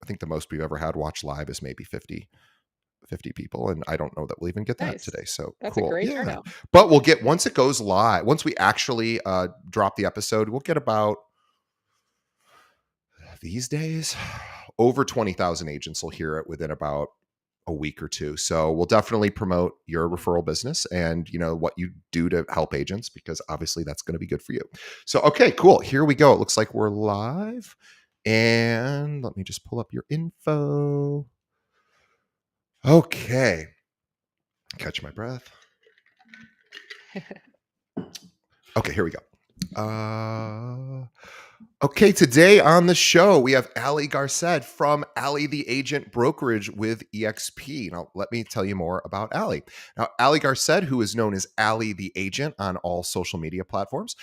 I think the most we've ever had watch live is maybe 50 people. And I don't know that we'll even get that Nice. today. So That's a cool. great Yeah. turnout. But we'll get, once it goes live, once we actually drop the episode, we'll get about, these days, over 20,000 agents will hear it within about a week or two. So we'll definitely promote your referral business and what you do to help agents, because obviously that's going to be good for you. So okay, cool. Here we go. It looks like we're live. And let me just pull up your info. Okay. Catch my breath. Okay, here we go. Okay, today on the show, we have Ali Garced from Ali the Agent Brokerage with EXP. Now, let me tell you more about Ali. Now, Ali Garced, who is known as Ali the Agent on all social media platforms,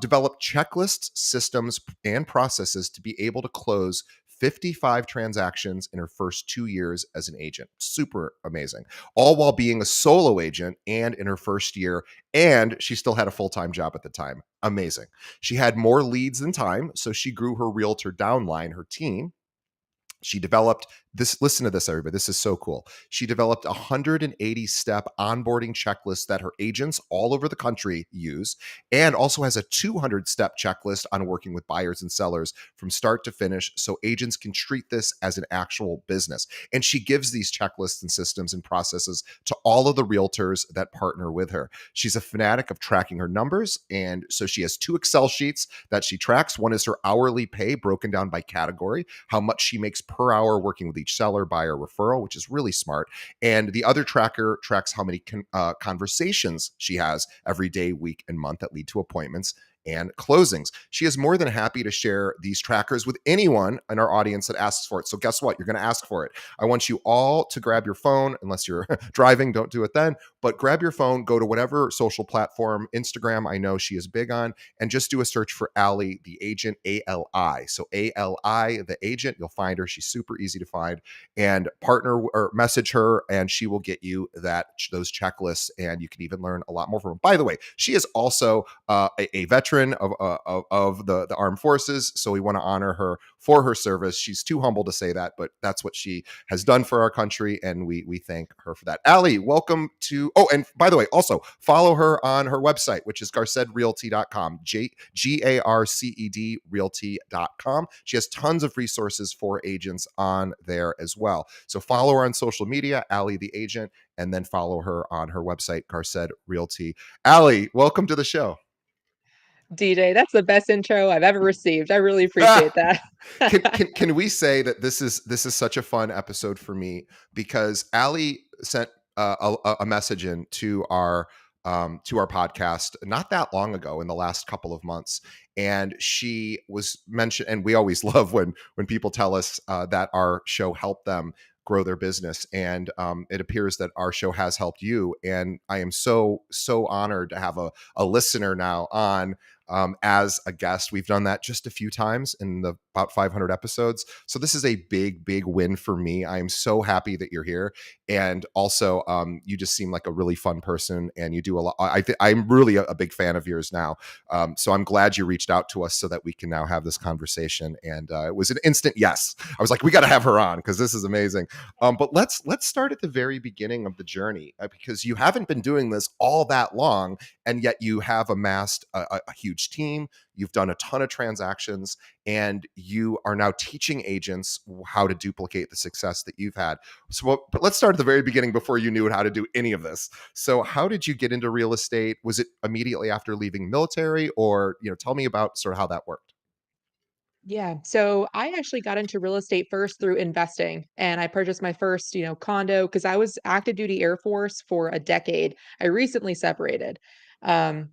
developed checklists, systems, and processes to be able to close 55 transactions in her first 2 years as an agent. Super amazing. All while being a solo agent and in her first year, and she still had a full-time job at the time. Amazing. She had more leads than time, so she grew her realtor downline, her team. She developed this. Listen to this, everybody. This is so cool. She developed a 180-step onboarding checklist that her agents all over the country use, and also has a 200-step checklist on working with buyers and sellers from start to finish, so agents can treat this as an actual business. And she gives these checklists and systems and processes to all of the realtors that partner with her. She's a fanatic of tracking her numbers, and so she has 2 Excel sheets that she tracks. One is her hourly pay broken down by category, how much she makes per hour working with each seller, buyer, referral, which is really smart. And the other tracker tracks how many conversations she has every day, week, and month that lead to appointments and closings. She is more than happy to share these trackers with anyone in our audience that asks for it. So guess what? You're going to ask for it. I want you all to grab your phone, unless you're driving, don't do it then, but grab your phone, go to whatever social platform, Instagram, I know she is big on, and just do a search for Ali the Agent, ALI. So ALI the Agent, you'll find her. She's super easy to find, and partner or message her, and she will get you those checklists, and you can even learn a lot more from her. By the way, she is also a veteran of the armed forces, so we want to honor her for her service. She's too humble to say that, but that's what she has done for our country, and we thank her for that. Ali, welcome to. Oh, and by the way, also follow her on her website, which is garcedrealty.com, GARCED realty.com. She has tons of resources for agents on there as well. So follow her on social media, Ali the Agent, and then follow her on her website, Garced Realty. Ali, welcome to the show. DJ, that's the best intro I've ever received. I really appreciate that. Can we say that this is such a fun episode for me, because Ali sent a message in to our podcast not that long ago, in the last couple of months, and she was mentioned. And we always love when people tell us that our show helped them grow their business, and it appears that our show has helped you. And I am so honored to have a listener now on as a guest. We've done that just a few times in the about 500 episodes. So this is a big win for me. I am so happy that you're here. And also, you just seem like a really fun person, and you do a lot. I'm really a big fan of yours now. So I'm glad you reached out to us so that we can now have this conversation. And it was an instant yes. I was like, we got to have her on, because this is amazing. But let's start at the very beginning of the journey, because you haven't been doing this all that long, and yet you have amassed a huge team. You've done a ton of transactions, and you are now teaching agents how to duplicate the success that you've had. So, but let's start at the very beginning, before you knew how to do any of this. So how did you get into real estate? Was it immediately after leaving military, or, tell me about sort of how that worked? Yeah. So I actually got into real estate first through investing, and I purchased my first, condo because I was active duty Air Force for a decade. I recently separated. Um,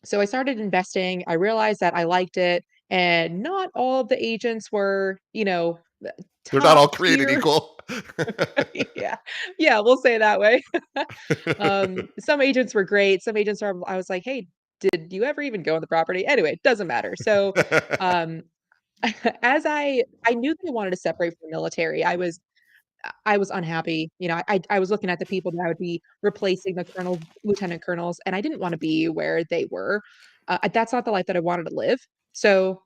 so I started investing. I realized that I liked it, and not all of the agents were, They're not top all created tier. equal. Yeah. Yeah, we'll say that way. Some agents were great. Some agents are I was like, "Hey, did you ever even go on the property?" Anyway, it doesn't matter. So, um as I knew that I wanted to separate from the military. I was unhappy. I was looking at the people that I would be replacing, the colonels, lieutenant colonels, and I didn't want to be where they were. That's not the life that I wanted to live. So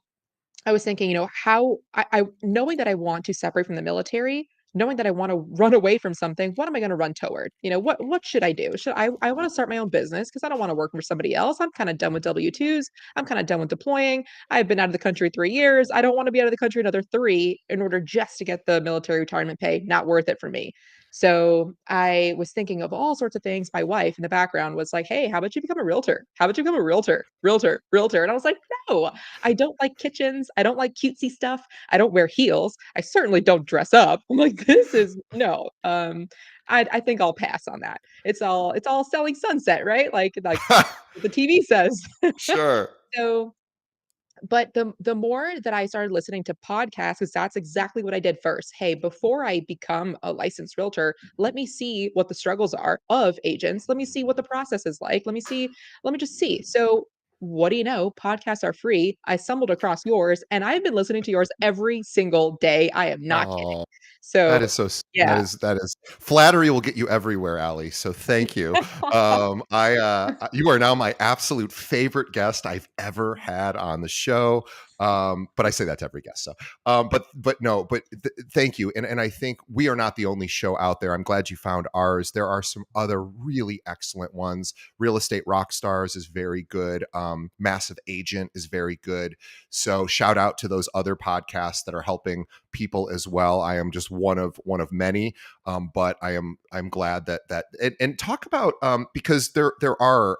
I was thinking, how I knowing that I want to separate from the military, knowing that I want to run away from something, what am I going to run toward? What should I do? I want to start my own business because I don't want to work for somebody else. I'm kind of done with W-2s. I'm kind of done with deploying. I've been out of the country 3 years. I don't want to be out of the country another three in order just to get the military retirement pay. Not worth it for me. So I was thinking of all sorts of things. My wife in the background was like, "Hey, how about you become a realtor? How about you become a realtor? Realtor, realtor." And I was like, "No, I don't like kitchens. I don't like cutesy stuff. I don't wear heels. I certainly don't dress up." I'm like, "This is no." I think I'll pass on that. It's all selling sunset, right? Like what the TV says. Sure. So but the more that I started listening to podcasts, because that's exactly what I did first. Hey, before I become a licensed realtor, let me see what the struggles are of agents. Let me see what the process is like. Let me just see. So what do you know? Podcasts are free. I stumbled across yours and I've been listening to yours every single day. I am not kidding. Oh, that So is so yeah. that is flattery will get you everywhere, Ali, so thank you. You are now my absolute favorite guest I've ever had on the show, but I say that to every guest, so, but no, but thank you, and I think we are not the only show out there. I'm glad you found ours. There are some other really excellent ones. Real Estate Rock Stars is very good. Massive Agent is very good. So shout out to those other podcasts that are helping people as well. I am just one of many, but I'm glad that and talk about because there are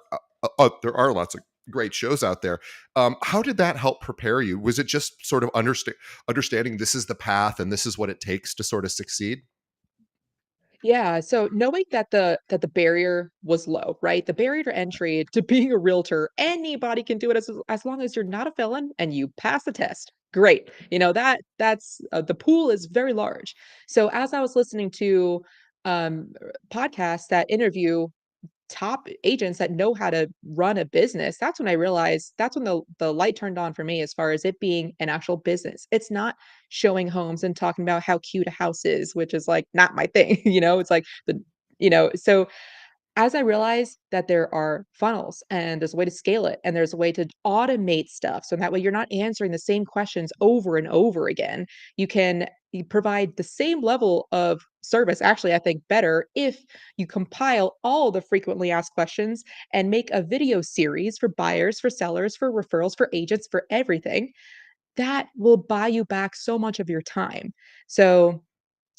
lots of great shows out there. How did that help prepare you? Was it just sort of understanding this is the path and this is what it takes to sort of succeed? Yeah, so knowing that the barrier was low, right? The barrier to entry to being a realtor, anybody can do it as long as you're not a felon and you pass the test. Great. That's the pool is very large. So as I was listening to podcasts that interview top agents that know how to run a business, that's when I realized that's when the light turned on for me as far as it being an actual business. It's not showing homes and talking about how cute a house is, which is like not my thing, it's like so as I realized that there are funnels and there's a way to scale it and there's a way to automate stuff. So that way you're not answering the same questions over and over again. You provide the same level of service, actually, I think better if you compile all the frequently asked questions and make a video series for buyers, for sellers, for referrals, for agents, for everything. That will buy you back so much of your time. So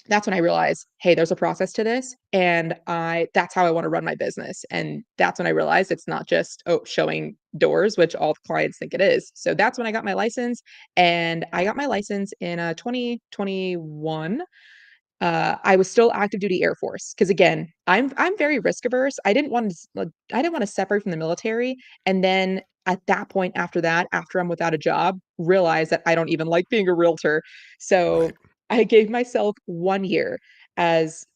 that's when I realized, hey, there's a process to this, and I that's how I wanna run my business, and that's when I realized it's not just, oh, showing doors, which all clients think it is. So that's when I got my license, and I got my license in, 2021. I was still active duty Air Force because again, I'm very risk averse. I didn't wanna separate from the military, and then at that point after that, after I'm without a job, realize that I don't even like being a realtor. Right. So, I gave myself 1 year as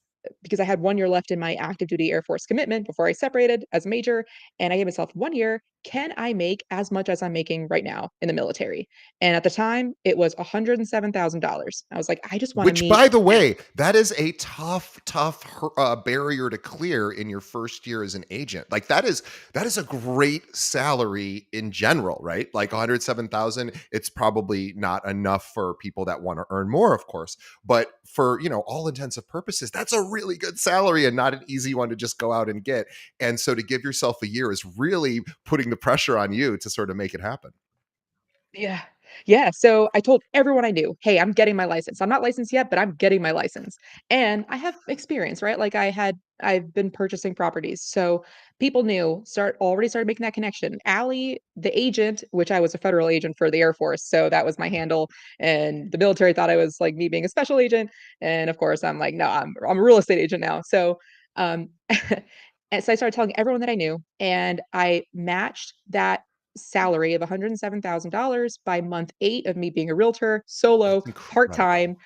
because I had 1 year left in my active duty Air Force commitment before I separated as a major, and I gave myself 1 year, can I make as much as I'm making right now in the military? And at the time, it was $107,000. I was like, "I just wanna Which, meet by the that." way, that is a tough barrier to clear in your first year as an agent. Like that is a great salary in general, right? Like 107,000. It's probably not enough for people that want to earn more, of course. But for all intents and purposes, that's a really good salary and not an easy one to just go out and get. And so to give yourself a year is really putting the pressure on you to sort of make it happen. Yeah. Yeah, so I told everyone I knew, "Hey, I'm getting my license. I'm not licensed yet, but I'm getting my license." And I have experience, right? Like I've been purchasing properties. So people knew, already started making that connection. Allie, the agent, which I was a federal agent for the Air Force, so that was my handle. And the military thought I was like me being a special agent. And of course, I'm like, no, I'm a real estate agent now. So and so I started telling everyone that I knew, and I matched that salary of $107,000 by month 8 of me being a realtor, That's solo, incredible. part-time.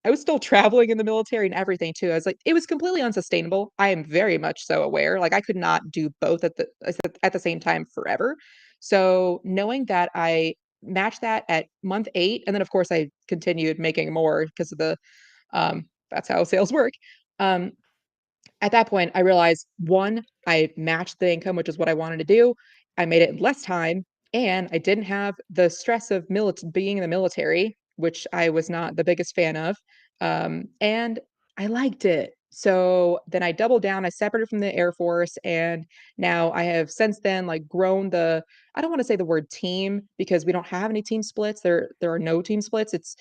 I was still traveling in the military and everything too. I was like, it was completely unsustainable. I am very much so aware. Like I could not do both at the same time forever. So knowing that I matched that at month 8, and then of course I continued making more because of that's how sales work. Um, at that point, I realized, 1, I matched the income, which is what I wanted to do. I made it in less time, and I didn't have the stress of being in the military, which I was not the biggest fan of, and I liked it. So then I doubled down, I separated from the Air Force, and now I have since then, like, grown the I don't wanna say the word team because we don't have any team splits, there are no team splits, it's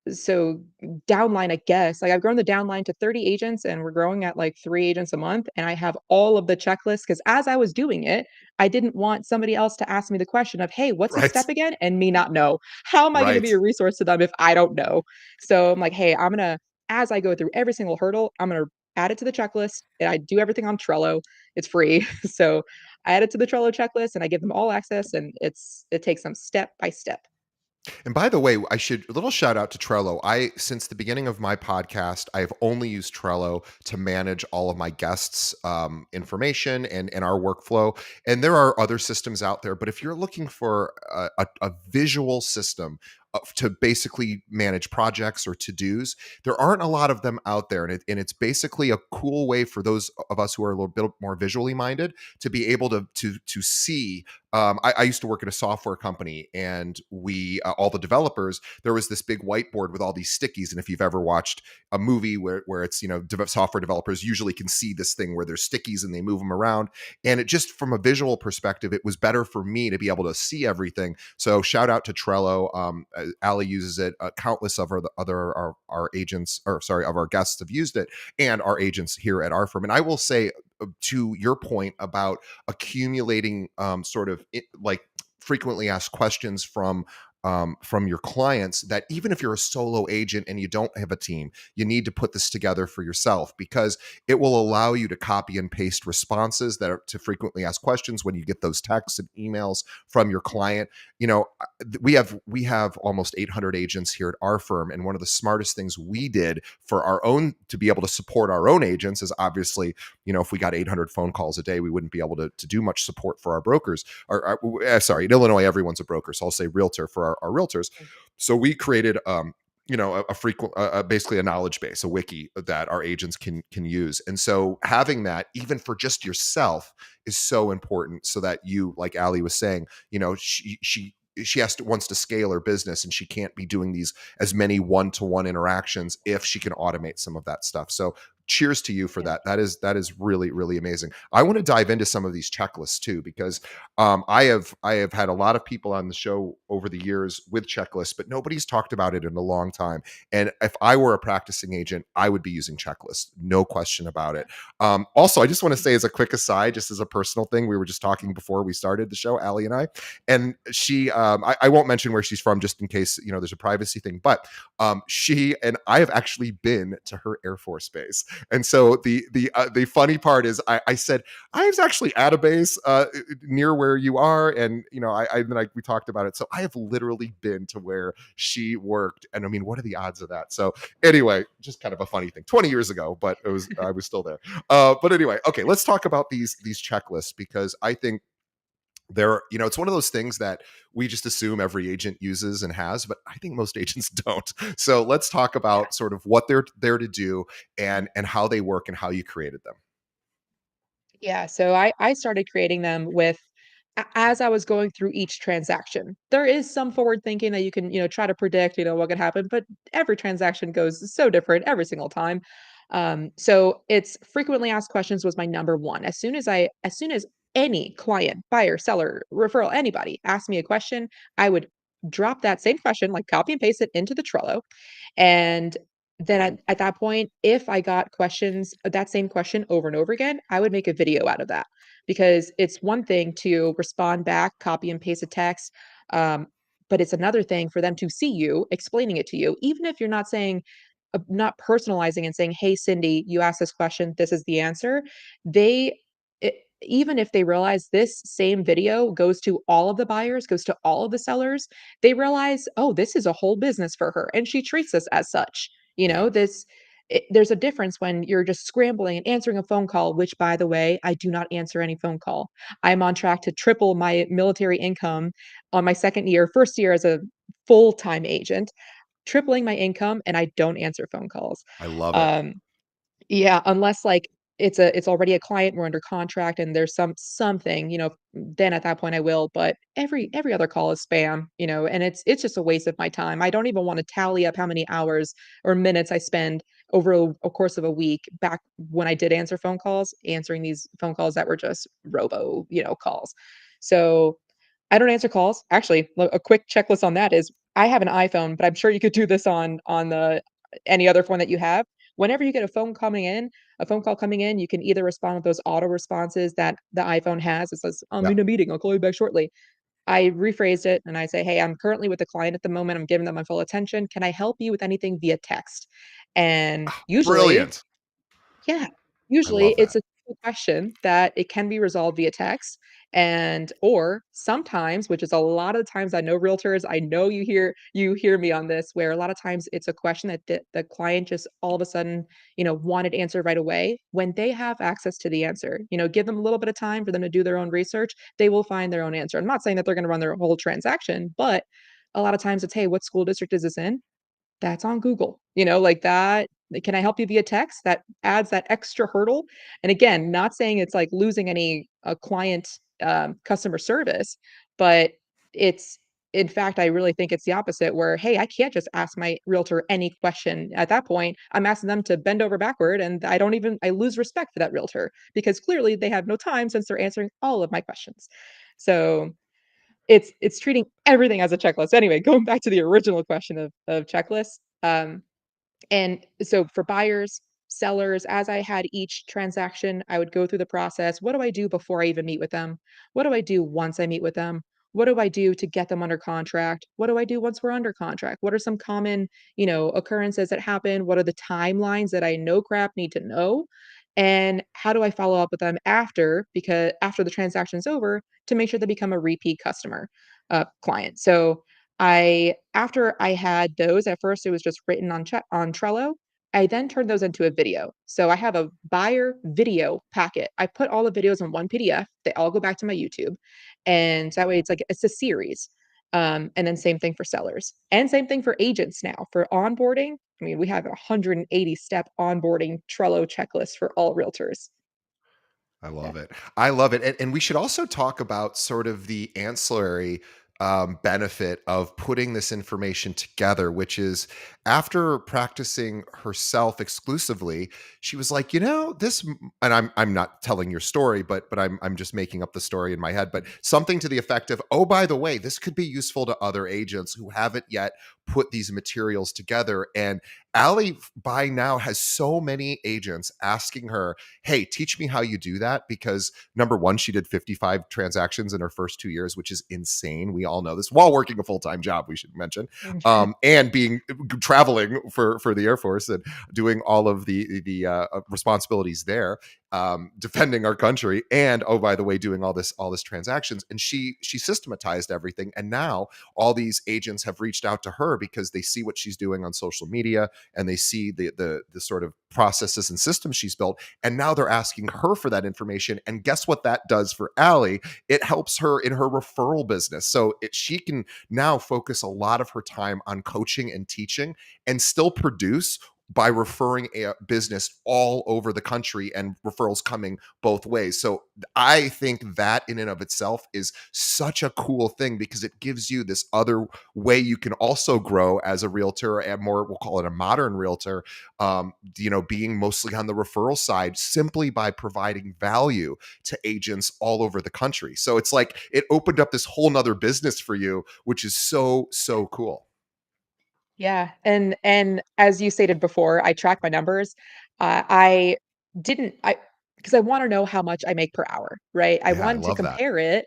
so downline, I guess, like, I've grown the downline to 30 agents, and we're growing at, like, 3 agents a month, and I have all of the checklists because as I was doing it, I didn't want somebody else to ask me the question of, "Hey, what's this Right. step again?" and me not know. How am I gonna Right. be a resource to them if I don't know? So I'm like, "Hey, I'm gonna as I go through every single hurdle, I'm gonna add it to the checklist," and I do everything on Trello. It's free. So I add it to the Trello checklist, and I give them all access, and it takes them step by step. And by the way, I should a little shout out to Trello. I since the beginning of my podcast, I've only used Trello to manage all of my guests' information and our workflow. And there are other systems out there, but if you're looking for a visual system to basically manage projects or to dos, there aren't a lot of them out there, and it's basically a cool way for those of us who are a little bit more visually minded to be able to see. I used to work at a software company, and we all the developers. There was this big whiteboard with all these stickies, and if you've ever watched a movie where it's software developers usually can see this thing where there's stickies and they move them around, and it just from a visual perspective, it was better for me to be able to see everything. So shout out to Trello. Ali uses it. Countless of our agents, or sorry, of our guests have used it, and our agents here at our firm. And I will say, to your point about accumulating like frequently asked questions from your clients, that even if you're a solo agent and you don't have a team, you need to put this together for yourself, because it will allow you to copy and paste responses that are to frequently asked questions when you get those texts and emails from your client. We have almost 800 agents here at our firm, and one of the smartest things we did for our own to be able to support our own agents is, obviously, if we got 800 phone calls a day, we wouldn't be able to do much support for our brokers. Sorry, in Illinois, everyone's a broker, so I'll say realtor for our realtors. So we created a frequent basically a knowledge base, a wiki that our agents can use. And so having that, even for just yourself, is so important, so that you, like Ali was saying, she wants to scale her business, and she can't be doing these as many one-to-one interactions if she can automate some of that stuff. So cheers to you for Yeah. that. That is really, really amazing. I want to dive into some of these checklists too, because I have had a lot of people on the show over the years with checklists, but nobody's talked about it in a long time. And if I were a practicing agent, I would be using checklists, no question about it. Also, I just want to say, as a quick aside, just as a personal thing, we were just talking before we started the show, Ali and I, and I won't mention where she's from, just in case there's a privacy thing, but she and I have actually been to her Air Force base. And so the funny part is, I said I was actually at a base near where you are, and we talked about it. So I have literally been to where she worked, and I mean, what are the odds of that? So anyway, just kind of a funny thing. 20 years ago, but I was still there. But anyway, okay, let's talk about these checklists, because I think it's one of those things that we just assume every agent uses and has, but I think most agents don't. So let's talk Yeah. about sort of what they're there to do, and how they work, and how you created them. Yeah, so I started creating them with as I was going through each transaction. There is some forward thinking that you can, try to predict, what could happen, but every transaction goes so different every single time. So it's frequently asked questions was my number one. As soon as any client, buyer, seller, referral, anybody asked me a question, I would drop that same question, like copy and paste it into the Trello, and then at that point, if I got questions that same question over and over again, I would make a video out of that, because it's one thing to respond back, copy and paste a text, um, but it's another thing for them to see you explaining it to you, even if you're not saying not personalizing and saying, "Hey, Cindy, you asked this question, this is the answer." They e Even if they realize this same video goes to all of the buyers, goes to all of the sellers, they realize, "Oh, this is a whole business for her, and she treats us as such." Yeah, There's a difference when you're just scrambling and answering a phone call, which, by the way, I do not answer any phone call. I'm on track to triple my military income on my first year as a full-time agent, tripling my income, and I don't answer phone calls. I love it. Um, yeah, unless, like, it's already a client, we're under contract, and there's something, then at that point I will, but every other call is spam, and it's just a waste of my time. I don't even wanna tally up how many hours or minutes I spend over a course of a week back when I did answer phone calls, answering these phone calls that were just calls. So, I don't answer calls. Actually, a quick checklist on that is I have an iPhone, but I'm sure you could do this on the any other phone that you have. Whenever you get a phone call coming in, you can either respond with those auto responses that the iPhone has. It says, "I'm Yeah. in a meeting. I'll call you back shortly." I rephrased it and I say, "Hey, I'm currently with a client at the moment. I'm giving them my full attention. Can I help you with anything via text?" And usually Brilliant. yeah. I Usually, love it's that. a simple question that it can be resolved via text, and or sometimes, which is a lot of the times I know realtors, I know you hear me on this, where a lot of times it's a question that the client just all of a sudden, wanted answered right away. When they have access to the answer, give them a little bit of time for them to do their own research, they will find their own answer. I'm not saying that they're gonna run their whole transaction, but a lot of times it's, "Hey, what school district is this in?" That's on Google, like that. "Can I help you via text?" That adds that extra hurdle, and again, not saying it's like losing any, client, customer service, but it's in fact, I really think it's the opposite where, "Hey, I can't just ask my realtor any question." At that point, I'm asking them to bend over backward, and I lose respect for that realtor because clearly they have no time since they're answering all of my questions. So it's treating everything as a checklist. Anyway, going back to the original question of checklists, and so for buyers, sellers, as I had each transaction, I would go through the process. What do I do before I even meet with them? What do I do once I meet with them? What do I do to get them under contract? What do I do once we're under contract? What are some common, occurrences that happen? What are the timelines that I know crap need to know? And how do I follow up with them because after the transaction's over to make sure they become a repeat customer, client. So after I had those, at first it was just written on Trello. I then turned those into a video. So I have a buyer video packet. I put all the videos in one PDF. They all go back to my YouTube. And that way it's a series. And then same thing for sellers. And same thing for agents now. For onboarding, I mean, we have a 180-step onboarding Trello checklist for all realtors. I Yeah. love it. I love it. And we should also talk about sort of the ancillary benefit of putting this information together, which is after practicing herself exclusively, she was like, and I'm not telling your story, but I'm just making up the story in my head, but something to the effect of, oh, by the way, this could be useful to other agents who haven't yet put these materials together. And Allie by now has so many agents asking her, hey, teach me how you do that. Because number one, she did 55 transactions in her first 2 years, which is insane. We all know this while working a full time job, we should mention, and being traveling for the Air Force and doing all of the responsibilities there, defending our country, and oh by the way, doing all this transactions. And she systematized everything, and now all these agents have reached out to her because they see what she's doing on social media and they see the sort of processes and systems she's built, and now they're asking her for that information. And guess what that does for Allie? It helps her in her referral business. So she can now focus a lot of her time on coaching and teaching and still produce by referring a business all over the country and referrals coming both ways. So I think that in and of itself is such a cool thing because it gives you this other way you can also grow as a realtor and more, we'll call it a modern realtor, being mostly on the referral side simply by providing value to agents all over the country. So it's like it opened up this whole nother business for you, which is so, so cool. Yeah, and as you stated before, I track my numbers. I didn't I because I wanna know how much I make per hour, right? I Yeah, I wanted to love that. compare it.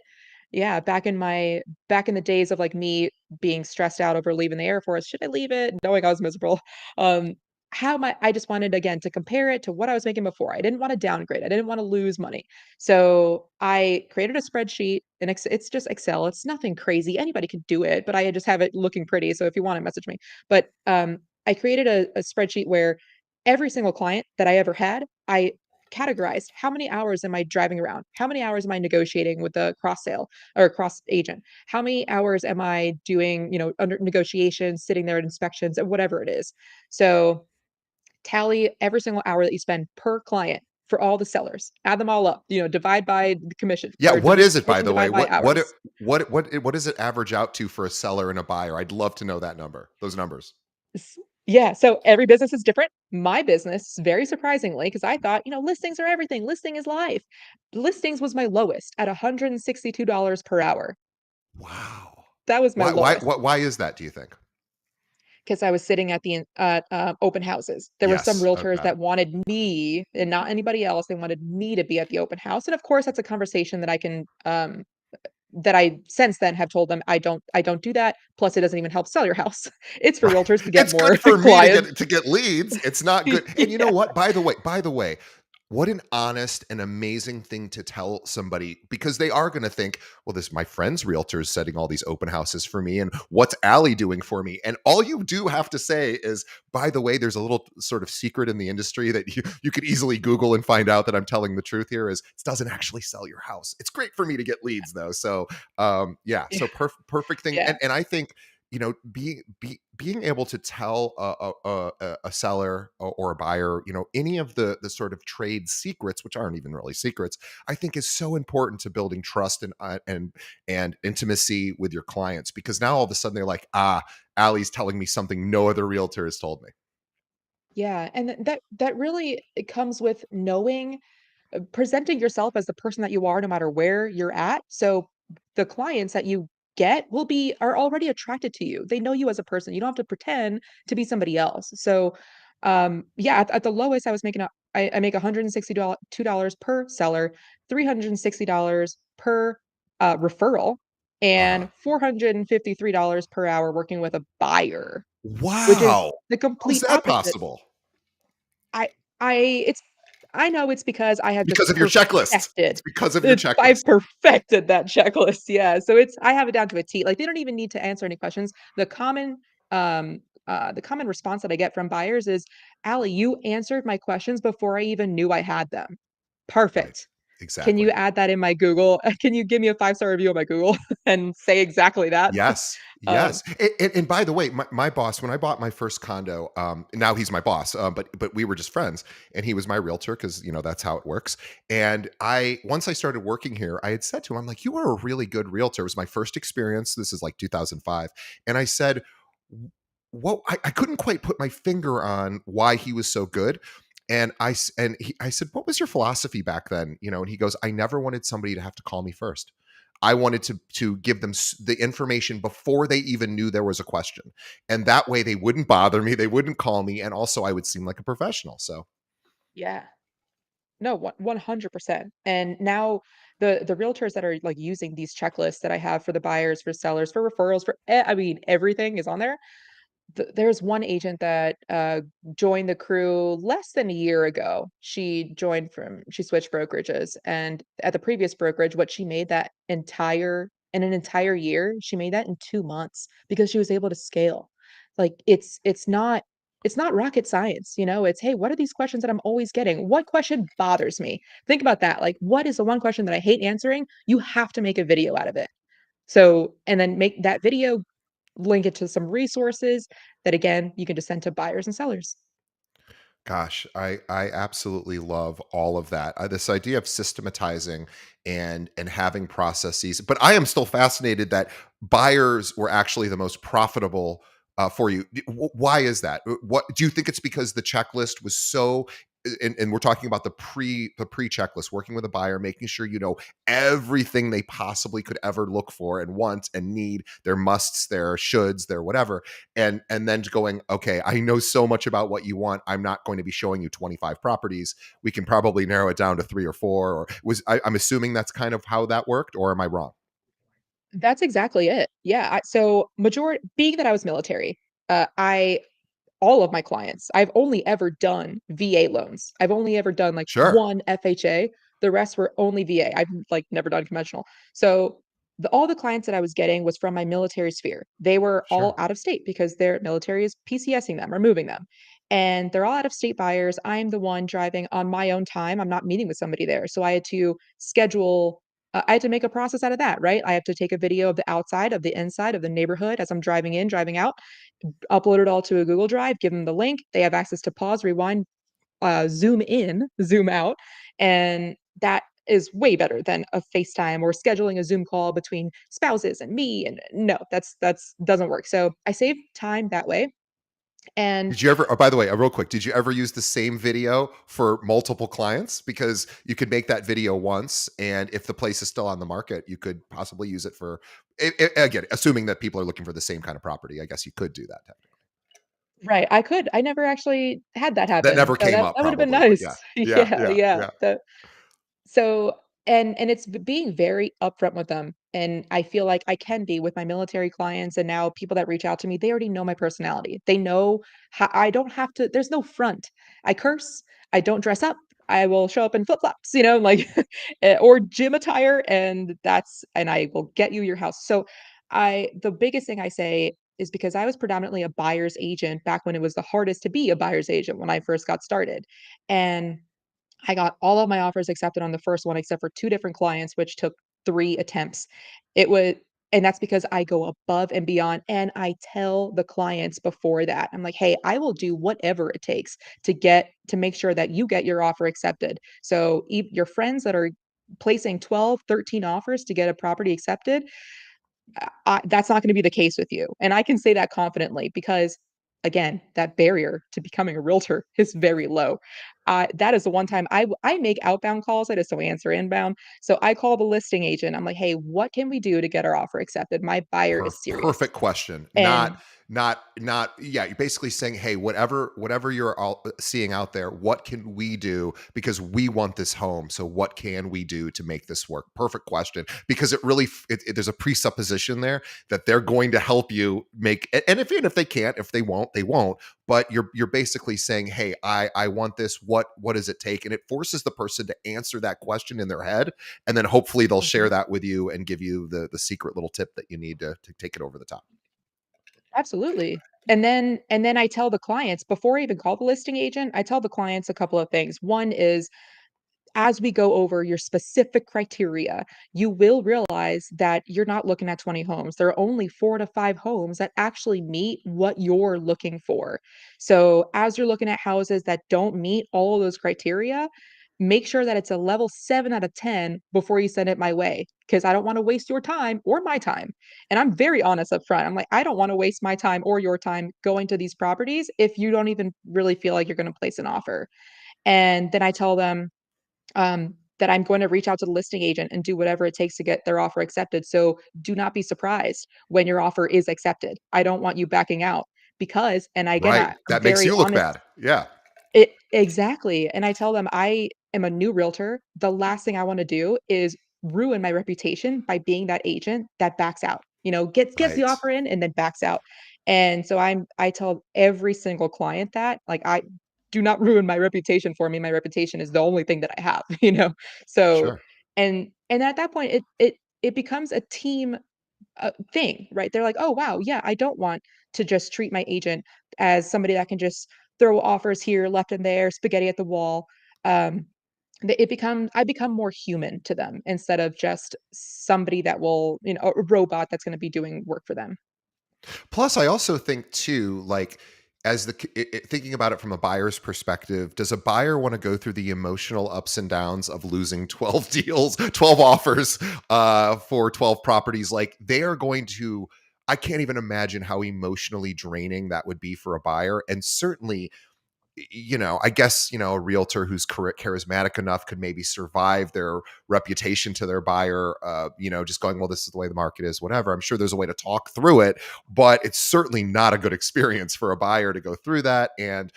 Yeah, back in the days of, like, me being stressed out over leaving the Air Force, should I leave it? Knowing I was miserable. Um, I just wanted, again, to compare it to what I was making before. I didn't wanna downgrade, I didn't wanna lose money. So, I created a spreadsheet, and it's just Excel, it's nothing crazy, anybody could do it, but I just have it looking pretty, so if you wanna message me. But, I created a spreadsheet where every single client that I ever had, I categorized how many hours am I driving around? How many hours am I negotiating with the cross sale or cross agent? How many hours am I doing, under negotiations, sitting there at inspections, and whatever it is. So tally every single hour that you spend per client. for all the sellers. Add them all up, divide by the commission Yeah, or what is it, by commission the way? divide by hours. What does it average out to for a seller and a buyer? I'd love to know that number, those numbers. S Yeah, so every business is different. My business, very surprisingly, because I thought, listings are everything, listing is life. Listings was my lowest at $162 per hour. Wow. That was my lowest. Why is that, do you think? Because I was sitting at open houses. There were some Yes, realtors okay. that wanted me and not anybody else, they wanted me to be at the open house, and of course, that's a conversation that I since then have told them I don't do that, plus it doesn't even help sell your house. It's for Right. realtors to get It's good more for me to clients. get leads. It's not good. And you know Yeah. what? By the way, what an honest and amazing thing to tell somebody, because they are going to think, well, this my friend's realtor is setting all these open houses for me, and what's Allie doing for me? And all you do have to say is, by the way, there's a little sort of secret in the industry that you could easily Google and find out that I'm telling the truth here is it doesn't actually sell your house. It's great for me to get leads though. So yeah, Yeah. so perfect thing. Yeah. And I think being able to tell a seller or a buyer, any of the sort of trade secrets, which aren't even really secrets, I think is so important to building trust and intimacy with your clients, because now all of a sudden they're like, Allie's telling me something no other realtor has told me. Yeah, and that really it comes with knowing presenting yourself as the person that you are no matter where you're at. So the clients that you get are already attracted to you. They know you as a person. You don't have to pretend to be somebody else. So yeah, at the lowest I was making I make $162 per seller, $360 per referral, Uh-huh. and $453 per hour working with a buyer, which is Wow. the How's complete that opposite. possible? I I it's I know it's because I have just Because of your checklist. perfected It's because of your I've checklist. perfected that checklist, yeah, so I have it down to a T, like, they don't even need to answer any questions. The common response that I get from buyers is, "Allie, you answered my questions before I even knew I had them. Right. Perfect. Can Exactly. you add that in my Google? Can you give me a five-star review on my Google and say exactly that?" Yes, Um, yes. And by the way, my boss, when I bought my first condo, now he's my boss, but we were just friends, and he was my realtor because that's how it works. And once I started working here, I had said to him, I'm like, "You are a really good realtor." It was my first experience. This is like 2005, and I said, "What?" I couldn't quite put my finger on why he was so good. I said, "What was your philosophy back then?" And he goes, "I never wanted somebody to have to call me first. I wanted to give them the information before they even knew there was a question, and that way they wouldn't bother me, they wouldn't call me, and also I would seem like a professional." So yeah. No, 100%. And now the realtors that are like using these checklists that I have for the buyers, for sellers, for referrals, I mean everything is on there. There's one agent that joined the crew less than a year ago. She switched brokerages, and at the previous brokerage, what she made that entire in an entire year, she made that in 2 months because she was able to scale. Like it's not rocket science, it's, hey, what are these questions that I'm always getting? What question bothers me? Think about that. Like, what is the one question that I hate answering? You have to make a video out of it. So, and then make that video, link it to some resources that again, you can just send to buyers and sellers. gosh, I absolutely love all of that. This idea of systematizing and having processes, but I am still fascinated that buyers were actually the most profitable for you. Why is that? What do you think? It's because the checklist was so. And we're talking about the pre checklist, working with a buyer, making sure you know everything they possibly could ever look for and want and need, their musts, their shoulds, their whatever, and then going, okay, I know so much about what you want, I'm not going to be showing you 25 properties, we can probably narrow it down to 3 or 4. Or I'm assuming that's kind of how that worked, or am I wrong? That's exactly it. Yeah. So majority being that I was military, I all of my clients, I've only ever done VA loans. I've only ever done like Sure. one FHA. The rest were only VA. I've like never done conventional. So all the clients that I was getting was from my military sphere. They were all Sure. out of state because their military is PCSing them or moving them. And they're all out of state buyers. I'm the one driving on my own time. I'm not meeting with somebody there. So I had to schedule I had to make a process out of that, right? I have to take a video of the outside, of the inside, of the neighborhood as I'm driving in, driving out, upload it all to a Google Drive, give them the link. They have access to pause, rewind, Zoom in, Zoom out, and that is way better than a FaceTime or scheduling a Zoom call between spouses and me. And no, that's doesn't work. So I save time that way. And Did you ever, oh, by the way, real quick, did you ever use the same video for multiple clients? Because you could make that video once, and if the place is still on the market, you could possibly use it for, again, assuming that people are looking for the same kind of property. I guess you could do that technically. right, I could. I never actually had that That happen. never So came up that would have been probably, but nice. yeah. Yeah, Yeah, yeah, yeah. yeah. So and it's being very upfront with them, and I feel like I can be with my military clients and now people that reach out to me, they already know my personality. They know how I don't have to there's no front. I curse, I don't dress up. I will show up in flip-flops, like or gym attire and I will get you your house. So I the biggest thing I say is because I was predominantly a buyer's agent back when it was the hardest to be a buyer's agent when I first got started. And I got all of my offers accepted on the first one except for 2 different clients, which took 3 attempts. It would and that's because I go above and beyond, and I tell the clients before that. I'm like, "Hey, I will do whatever it takes to make sure that you get your offer accepted." So, your friends that are placing 12, 13 offers to get a property accepted, that's not gonna be the case with you, and I can say that confidently because, again, that barrier to becoming a realtor is very low. That is the one time I make outbound calls, I just don't answer inbound, so I call the listing agent, I'm like, "Hey, what can we do to get our offer accepted? My buyer is serious." Perfect question. And Not yeah, you're basically saying, "Hey, whatever you're all seeing out there, what can we do because we want this home. So what can we do to make this work?" Perfect question because it really there's a presupposition there that they're going to help you make, and if they can't, if they won't, they won't, but you're basically saying, "Hey, I want this. What does it take?" And it forces the person to answer that question in their head, and then hopefully they'll share Mhm. that with you and give you the secret little tip that you need to take it over the top. Absolutely. And then I tell the clients before I even call the listing agent, I tell the clients a couple of things. One is as we go over your specific criteria, you will realize that you're not looking at 20 homes. There are only 4 to 5 homes that actually meet what you're looking for. So, as you're looking at houses that don't meet all of those criteria, make sure that it's a level 7 out of 10 before you send it my way because I don't want to waste your time or my time. And I'm very honest up front. I'm like, I don't want to waste my time or your time going to these properties if you don't even really feel like you're going to place an offer. And then I tell them that I'm going to reach out to the listing agent and do whatever it takes to get their offer accepted. So do not be surprised when your offer is accepted. I don't want you backing out because, and again, Right. I'm That makes very you look honest. bad. Yeah. It exactly. And I tell them I am a new realtor. The last thing I want to do is ruin my reputation by being that agent that backs out. Gets the Right. offer in and then backs out. And so I tell every single client that like I do not ruin my reputation for me. My reputation is the only thing that I have. So Sure. and at that point it becomes a team thing, right? They're like, "Oh, wow, yeah, I don't want to just treat my agent as somebody that can just throw offers here, left and there, spaghetti at the wall." Um, I become more human to them instead of just somebody that will, a robot that's going to be doing work for them. Plus, I also think too, like as thinking about it from a buyer's perspective, does a buyer want to go through the emotional ups and downs of losing 12 deals, 12 offers for 12 properties? Like they are going to, I can't even imagine how emotionally draining that would be for a buyer. And certainly I guess, a realtor who's charismatic enough could maybe survive their reputation to their buyer, just going, well, this is the way the market is, whatever. I'm sure there's a way to talk through it, but it's certainly not a good experience for a buyer to go through that. And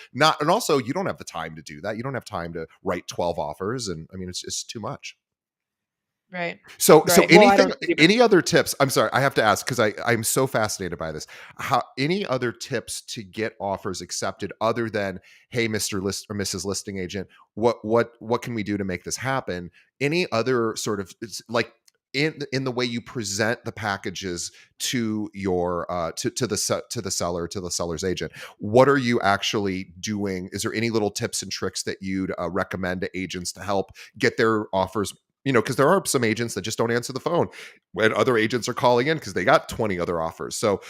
also you don't have the time to do that. You don't have time to write 12 offers. And I mean, it's too much. Right. So Right. Well, I don't either. any other tips? I'm sorry, I have to ask because I'm so fascinated by this. How any other tips to get offers accepted other than, hey, Mr. List or Mrs. Listing Agent, what can we do to make this happen? Any other sort of like in the way you present the packages to your to the seller, to the seller's agent, what are you actually doing? Is there any little tips and tricks that you'd recommend to agents to help get their offers, because there are some agents that just don't answer the phone when other agents are calling in because they got 20 other offers. So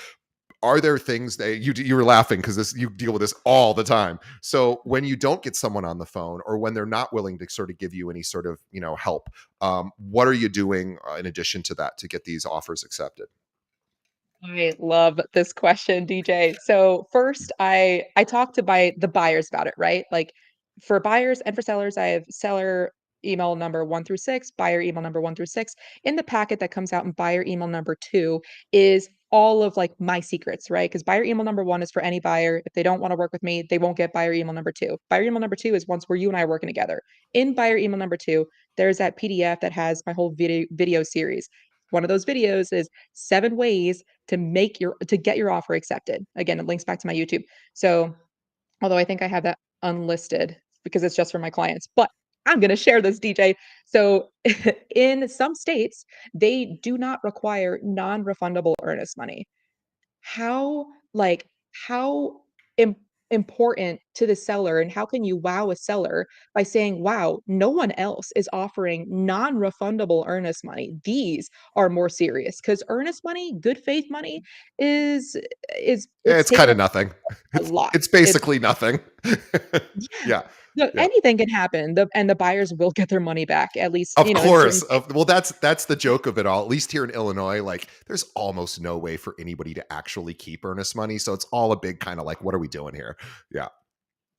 Are there things that you were laughing because this you deal with this all the time. So when you don't get someone on the phone, or when they're not willing to sort of give you any sort of help, what are you doing in addition to that to get these offers accepted? I love this question, DJ. So first, I talk to the buyers about it, right? Like for buyers and for sellers, I have seller email number 1 through 6, buyer email number 1 through 6. In the packet that comes out in buyer email number 2 is all of like my secrets, right? Because buyer email number 1 is for any buyer. If they don't want to work with me, they won't get buyer email number 2. Buyer email number 2 is once where you and I are working together. In buyer email number 2, there's that PDF that has my whole video series. One of those videos is 7 ways to get your offer accepted. Again, it links back to my YouTube. So, although I think I have that unlisted because it's just for my clients, but I'm going to share this, DJ. So, in some states, they do not require non-refundable earnest money. How like how im important to the seller, and how can you wow a seller by saying, "Wow, no one else is offering non-refundable earnest money. These are more serious because earnest money, good faith money it's It's taken kind a of nothing. a lot. It's It's basically nothing. yeah. Yeah. No, Yeah. anything can happen. The buyers will get their money back, at least, Of in certain course. states. Well, that's the joke of it all. At least here in Illinois, like there's almost no way for anybody to actually keep earnest money. So it's all a big kind of like, what are we doing here? Yeah.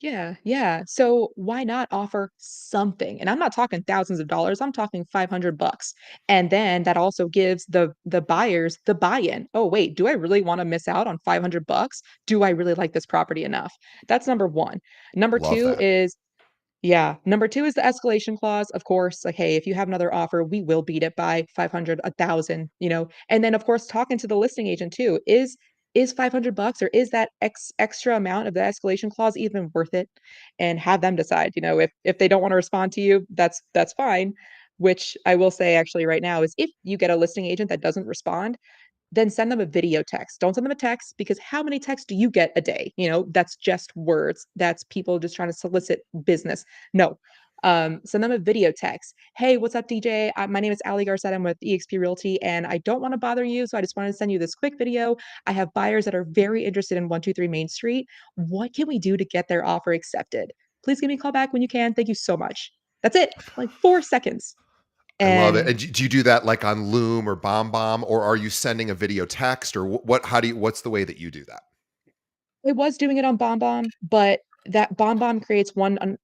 Yeah, yeah. So why not offer something? And I'm not talking thousands of dollars. I'm talking 500 bucks. And then that also gives the buyers the buy-in. Oh, wait, do I really want to miss out on 500 bucks? Do I really like this property enough? That's number 1. Number Love 2 that. is yeah. Number 2 is the escalation clause. Of course, like, "Hey, if you have another offer, we will beat it by 500, 1,000," you know? And then, of course, talking to the listing agent too. Is 500 bucks, or is that extra amount of the escalation clause even worth it? And have them decide, if they don't wanna respond to you, that's fine, which I will say actually right now is if you get a listing agent that doesn't respond, then send them a video text. Don't send them a text because how many texts do you get a day? That's just words. That's people just trying to solicit business. No. Send them a video text. Hey, what's up, DJ? My name is Ali Garced. I'm with eXp Realty, and I don't want to bother you, so I just wanted to send you this quick video. I have buyers that are very interested in 123 Main Street. What can we do to get their offer accepted? Please give me a call back when you can. Thank you so much. That's it. Like 4 seconds. I love it. And And do you do that like on Loom or BombBomb, or are you sending a video text, or how do you, what's the way that you do that? I was doing it on BombBomb, but that BombBomb creates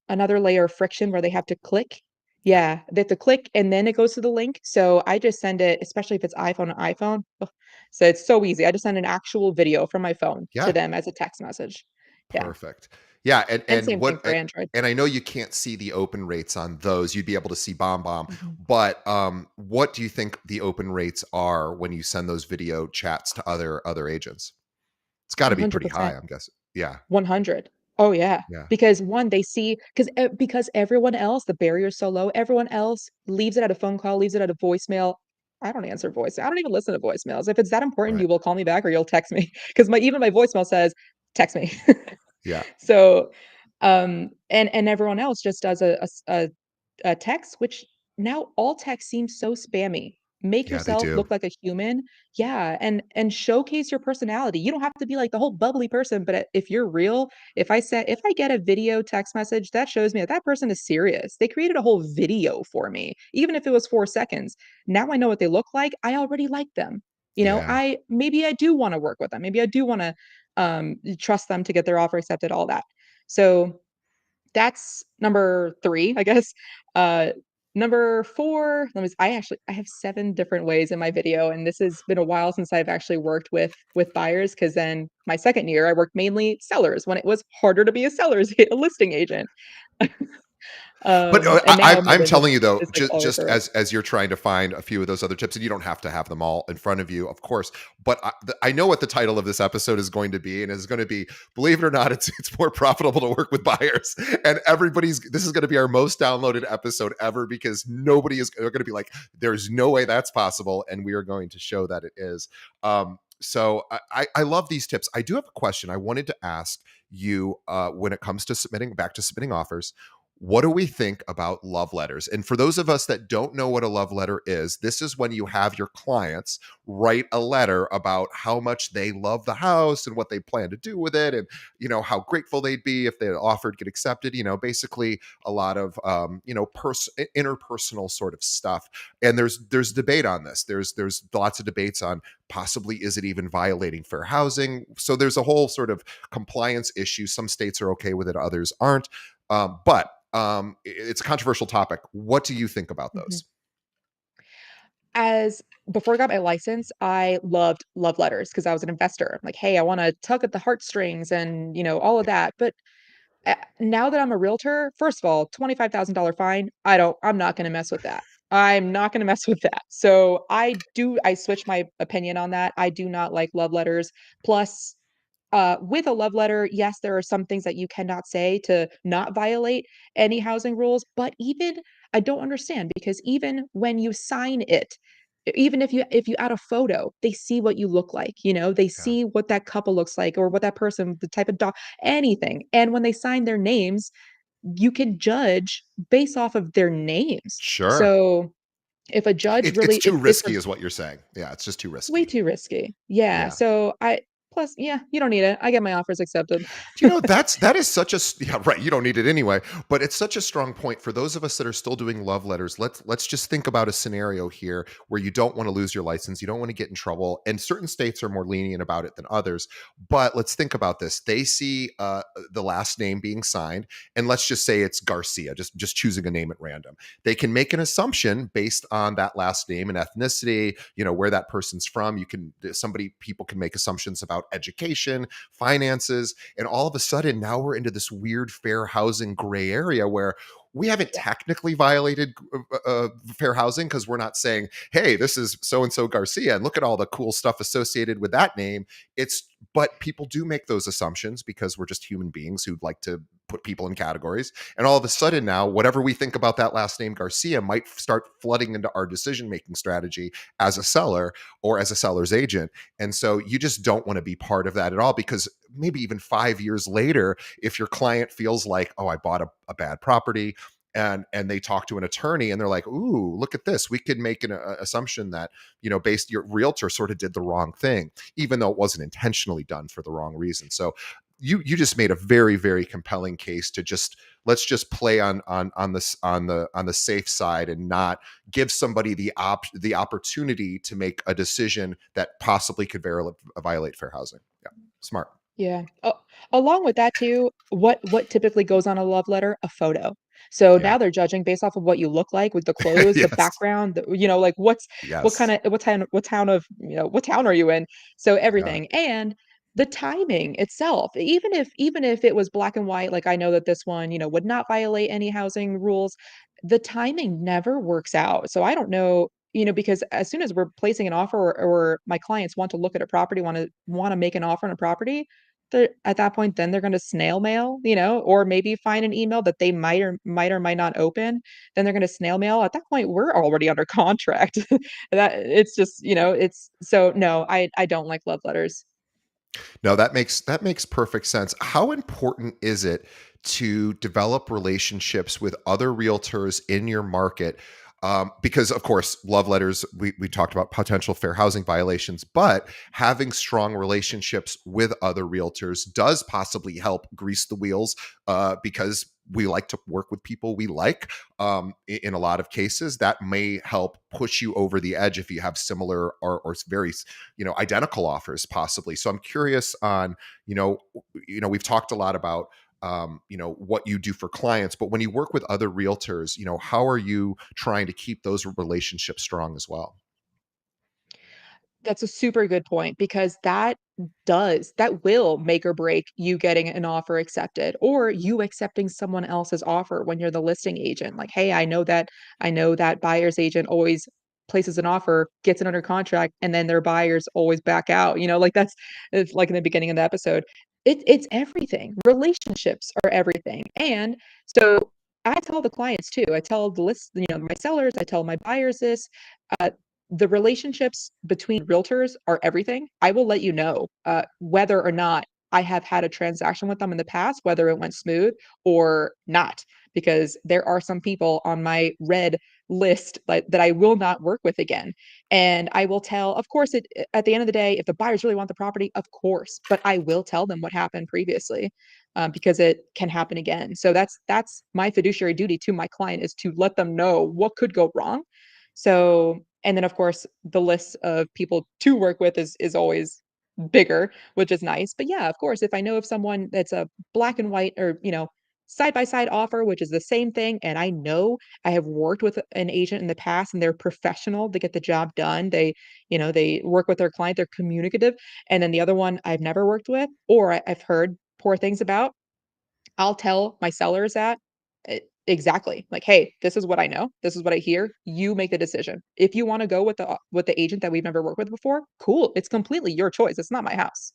another layer of friction where they have to click. Yeah, they have to click and then it goes to the link. So I just send it, especially if it's iPhone to iPhone. Ugh, so it's so easy. I just send an actual video from my phone to Yeah. them as a text message. Yeah. Perfect. Yeah, and And and same thing what for Android. and I know you can't see the open rates on those. You'd be able to see BombBomb, Mhm. but what do you think the open rates are when you send those video chats to other agents? It's got to be pretty high, 100%. I'm guessing. Yeah, 100. Oh, yeah. yeah, Because one, they see because everyone else, the barrier is so low, everyone else leaves it at a phone call, leaves it at a voicemail. I don't answer voice. I don't even listen to voicemails. If it's that important, right. you will call me back or you'll text me because my voicemail says, "Text me." Yeah, So, and everyone else just does a text, which now all text seems so spammy. Make yeah, they yourself do. look like a human. Yeah, and showcase your personality. You don't have to be like the whole bubbly person, but if you're real, if I get a video text message, that shows me that that person is serious. They created a whole video for me, even if it was 4 seconds. Now I know what they look like. I already like them. Yeah, I do want to work with them. Maybe I do want to trust them to get their offer accepted, all that. So that's number 3, I guess. Uh, Number 4, I have 7 different ways in my video, and this has been a while since I've actually worked with buyers. Because then my 2nd year, I worked mainly sellers when it was harder to be a seller's a listing agent. but And now my I'm business telling you though, is like all just referrals. as you're trying to find a few of those other tips, and you don't have to have them all in front of you, of course. But I know what the title of this episode is going to be, and it's going to be, believe it or not, it's more profitable to work with buyers. And this is going to be our most downloaded episode ever because nobody is going to be like, there's no way that's possible, and we are going to show that it is. So I love these tips. I do have a question I wanted to ask you when it comes to submitting offers. what do we think about love letters? And for those of us that don't know what a love letter is, this is when you have your clients write a letter about how much they love the house and what they plan to do with it, and how grateful they'd be if the offer get accepted. Basically a lot of interpersonal sort of stuff. And there's debate on this. There's lots of debates on possibly is it even violating fair housing. So there's a whole sort of compliance issue. Some states are okay with it, others aren't. But it's a controversial topic. What do you think about Mhm. those? As before I got my license, I loved love letters because I was an investor. I'm like, "Hey, I wanna tug at the heartstrings and, all of Yeah, that." But, now that I'm a realtor, first of all, $25,000 fine, I'm not gonna mess with that. I'm not gonna mess with that. So, I switched my opinion on that. I do not like love letters. Plus, with a love letter, yes, there are some things that you cannot say to not violate any housing rules, but even I don't understand because even when you sign it, even if you add a photo, they see what you look like, they yeah, see what that couple looks like or what that person, the type of dog, anything. And when they sign their names, you can judge based off of their names. sure. So if a judge It's really too it's risky, is what you're saying. Yeah, it's just too way risky. too risky. Yeah. Yeah. So I plus, yeah, you don't need it. I get my offers accepted. That is such a yeah, right, you don't need it anyway, but it's such a strong point for those of us that are still doing love letters. Let's just think about a scenario here where you don't want to lose your license, you don't want to get in trouble, and certain states are more lenient about it than others. But let's think about this. They see the last name being signed, and let's just say it's Garcia, just choosing a name at random. They can make an assumption based on that last name and ethnicity, where that person's from. People can make assumptions about education, finances, and all of a sudden now we're into this weird fair housing gray area where we haven't Yeah. technically violated fair housing because we're not saying, hey, this is so and so Garcia and look at all the cool stuff associated with that name. But people do make those assumptions because we're just human beings who'd like to put people in categories. And all of a sudden now, whatever we think about that last name Garcia might start flooding into our decision making strategy as a seller or as a seller's agent. And so you just don't want to be part of that at all, because maybe even 5 years later, if your client feels like, oh, I bought a bad property, and they talk to an attorney and they're like, ooh, look at this, we could make an assumption that, based your realtor sort of did the wrong thing, even though it wasn't intentionally done for the wrong reason. So you just made a very, very compelling case to just let's just play on this on the safe side and not give somebody the opportunity to make a decision that possibly could violate fair housing. Yeah, smart. Yeah. Along with that too, what typically goes on a love letter? A photo. So Yeah. now they're judging based off of what you look like with the clothes, the Yes. background, like what Yes. kinda what town are you in? So Yeah. everything. And the timing itself, even if it was black and white, like I know that this one, would not violate any housing rules, the timing never works out. So I don't know, because as soon as we're placing an offer or my clients want to look at a property, wanna make an offer on a property, they're at that point, then they're gonna snail mail, or maybe find an email that they might or might not open. Then they're gonna snail mail. At that point, we're already under contract. That it's just, it's so no, I don't like love letters. No, that makes perfect sense. How important is it to develop relationships with other realtors in your market? Because of course, love letters, we talked about potential fair housing violations, but having strong relationships with other realtors does possibly help grease the wheels, because we like to work with people we like. In a lot of cases, that may help push you over the edge if you have similar or very identical offers possibly. So I'm curious on, we've talked a lot about what you do for clients, but when you work with other realtors, how are you trying to keep those relationships strong as well? That's a super good point because that will make or break you getting an offer accepted or you accepting someone else's offer when you're the listing agent. Like, "Hey, I know that buyer's agent always places an offer, gets it under contract, and then their buyers always back out." Like it's like in the beginning of the episode. It's everything. Relationships are everything. And so I tell the clients too. I tell my sellers, I tell my buyers this. Uh, the relationships between realtors are everything. I will let you know, whether or not I have had a transaction with them in the past, whether it went smooth or not, because there are some people on my red list that I will not work with again. And I will tell, of course, at the end of the day, if the buyers really want the property, of course, but I will tell them what happened previously, because it can happen again. So that's my fiduciary duty to my client, is to let them know what could go wrong. So, and then of course, the list of people to work with is always bigger, which is nice. But yeah, of course, if I know of someone that's a black and white, or side by side offer, which is the same thing, and I know I have worked with an agent in the past and they're professional, they get the job done, they work with their client, they're communicative. And then the other one I've never worked with, or I've heard poor things about, I'll tell my sellers that, exactly, like, "Hey, this is what I know. This is what I hear. You make the decision. If you wanna go with the agent that we've never worked with before, cool. It's completely your choice. It's not my house."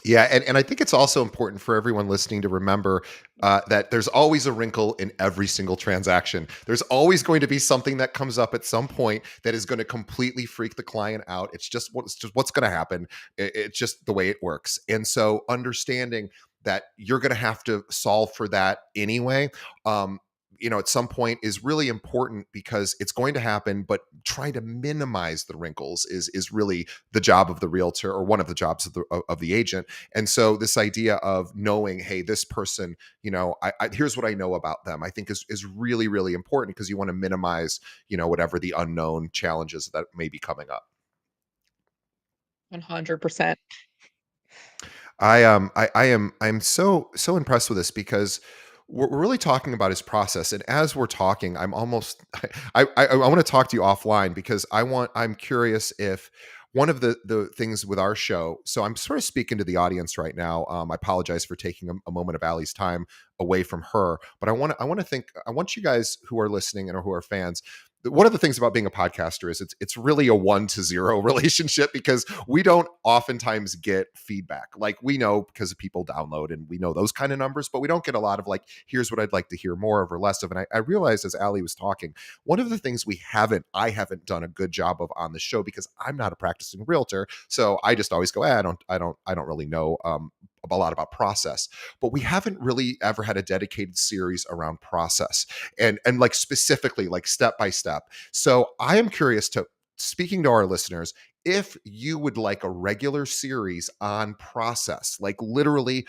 Yeah, and I think it's also important for everyone listening to remember that there's always a wrinkle in every single transaction. There's always going to be something that comes up at some point that is going to completely freak the client out. It's just what's going to happen. It's just the way it works. And so understanding that you're going to have to solve for that anyway. At some point is really important because it's going to happen, but trying to minimize the wrinkles is really the job of the realtor, or one of the jobs of the agent. And so this idea of knowing, hey, this person, here's what I know about them, I think is really, really important, because you want to minimize, whatever the unknown challenges that may be coming up. 100%. I'm so impressed with this, because we're really talking about his process. And as we're talking, I'm almost I want to talk to you offline, because I'm curious if one of the things with our show. So I'm sort of speaking to the audience right now. I apologize for taking a moment of Allie's time away from her, but I want you guys who are listening and or who are fans. One of the things about being a podcaster is it's really a 1-to-0 relationship, because we don't oftentimes get feedback. Like, we know because people download and we know those kind of numbers, but we don't get a lot of like, here's what I'd like to hear more of or less of. And I realized as Allie was talking, one of the things I haven't done a good job of on the show, because I'm not a practicing realtor. So I just always go, I don't really know a lot about process, but we haven't really ever had a dedicated series around process, and like specifically like step by step. So I am curious to, speaking to our listeners, if you would like a regular series on process, like literally,